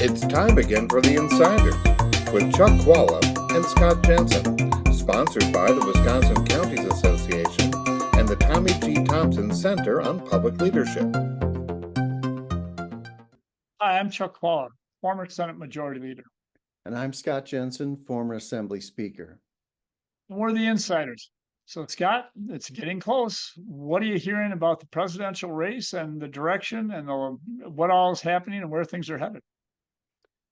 It's time again for the Insiders with Chuck Chvala and Scott Jensen, sponsored by the Wisconsin Counties Association and the Tommy G. Thompson Center on Public Leadership. Hi, I'm Chuck Chvala, former Senate Majority Leader. And I'm Scott Jensen, former Assembly Speaker. And we're the Insiders. So, Scott, it's getting close. What are you hearing about the presidential race and the direction and what all is happening and where things are headed?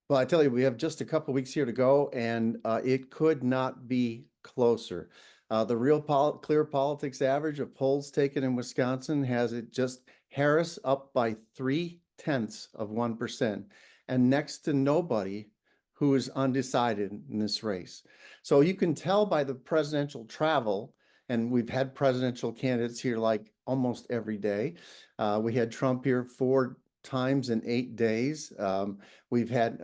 Well, I tell you, we have just a couple weeks here to go, and it could not be closer. The real clear politics average of polls taken in Wisconsin has it just Harris up by 0.3%, and next to nobody who is undecided in this race. So you can tell by the presidential travel, and we've had presidential candidates here like almost every day. We had Trump here 4 times in 8 days. We've had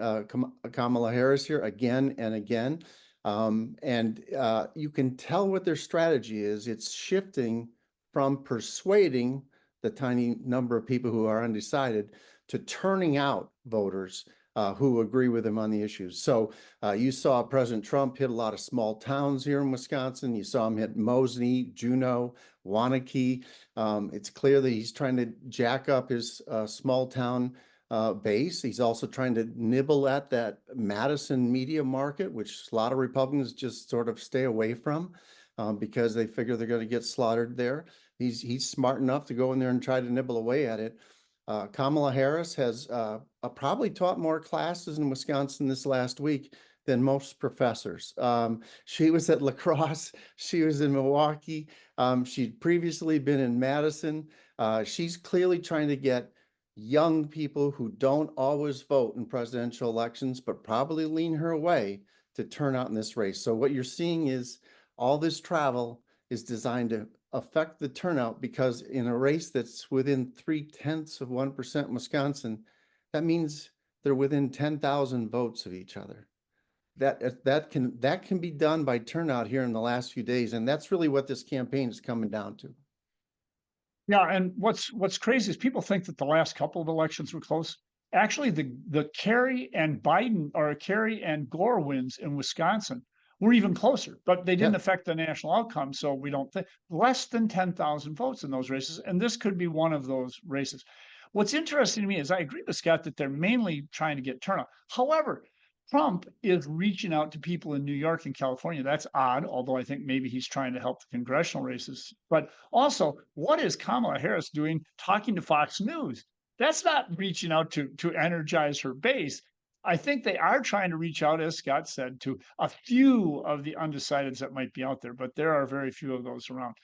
Kamala Harris here again and again. You can tell what their strategy is. It's shifting from persuading the tiny number of people who are undecided to turning out voters who agree with him on the issues. So you saw President Trump hit a lot of small towns here in Wisconsin. You saw him hit Mosinee, Juneau, Waunakee. It's clear that he's trying to jack up his small town base. He's also trying to nibble at that Madison media market, which a lot of Republicans just sort of stay away from because they figure they're going to get slaughtered there. He's smart enough to go in there and try to nibble away at it. Kamala Harris has probably taught more classes in Wisconsin this last week than most professors. She was at La Crosse. She was in Milwaukee. She'd previously been in Madison. She's clearly trying to get young people who don't always vote in presidential elections, but probably lean her way to turn out in this race. So what you're seeing is all this travel is designed to affect the turnout, because in a race that's within 0.3% in Wisconsin, that means they're within 10,000 votes of each other. That can be done by turnout here in the last few days, and that's really what this campaign is coming down to. Yeah, and what's crazy is people think that the last couple of elections were close. Actually, the Kerry and Biden or Kerry and Gore wins in Wisconsin were even closer, but they didn't affect the national outcome. So we don't think less than 10,000 votes in those races. And this could be one of those races. What's interesting to me is I agree with Scott that they're mainly trying to get turnout. However, Trump is reaching out to people in New York and California. That's odd, although I think maybe he's trying to help the congressional races. But also, what is Kamala Harris doing talking to Fox News? That's not reaching out to energize her base. I think they are trying to reach out, as Scott said, to a few of the undecideds that might be out there, but there are very few of those around.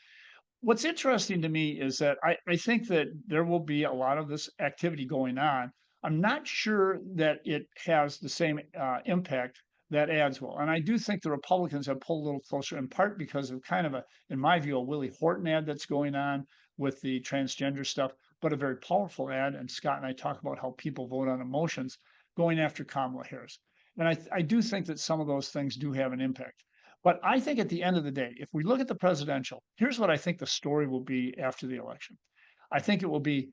What's interesting to me is that I think that there will be a lot of this activity going on. I'm not sure that it has the same impact that ads will. And I do think the Republicans have pulled a little closer, in part because of kind of in my view, a Willie Horton ad that's going on with the transgender stuff, but a very powerful ad. And Scott and I talk about how people vote on emotions going after Kamala Harris. And I do think that some of those things do have an impact. But I think at the end of the day, if we look at the presidential, here's what I think the story will be after the election. I think it will be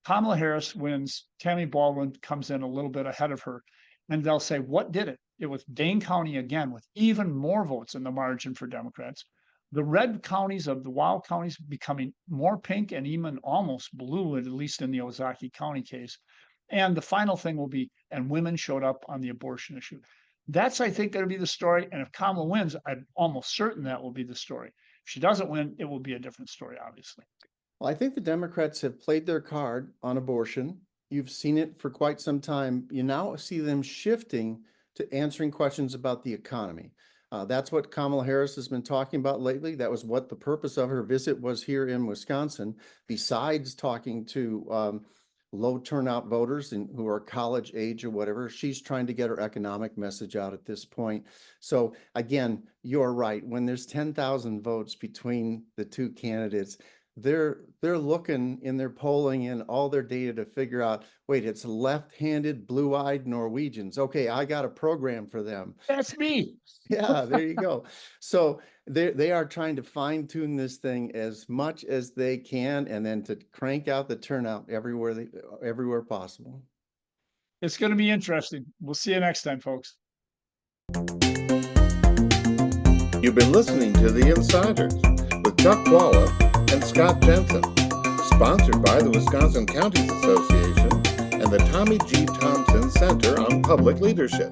Kamala Harris wins, Tammy Baldwin comes in a little bit ahead of her, and they'll say, what did it? It was Dane County again, with even more votes in the margin for Democrats. The red counties of the wild counties becoming more pink and even almost blue, at least in the Ozaukee County case. And the final thing will be, and women showed up on the abortion issue. That's, I think, going to be the story. And if Kamala wins, I'm almost certain that will be the story. If she doesn't win, it will be a different story, obviously. Well, I think the Democrats have played their card on abortion. You've seen it for quite some time. You now see them shifting to answering questions about the economy. That's what Kamala Harris has been talking about lately. That was what the purpose of her visit was here in Wisconsin, besides talking to low turnout voters who are college age or whatever. She's trying to get her economic message out at this point. So again, you're right. When there's 10,000 votes between the two candidates, they're looking in their polling and all their data to figure out, wait, it's left-handed, blue-eyed Norwegians. Okay, I got a program for them. That's me. Yeah, there you go. So they are trying to fine-tune this thing as much as they can, and then to crank out the turnout everywhere possible. It's going to be interesting. We'll see you next time, folks. You've been listening to The Insiders with Chuck Chvala and Scott Jensen, sponsored by the Wisconsin Counties Association and the Tommy G. Thompson Center on Public Leadership.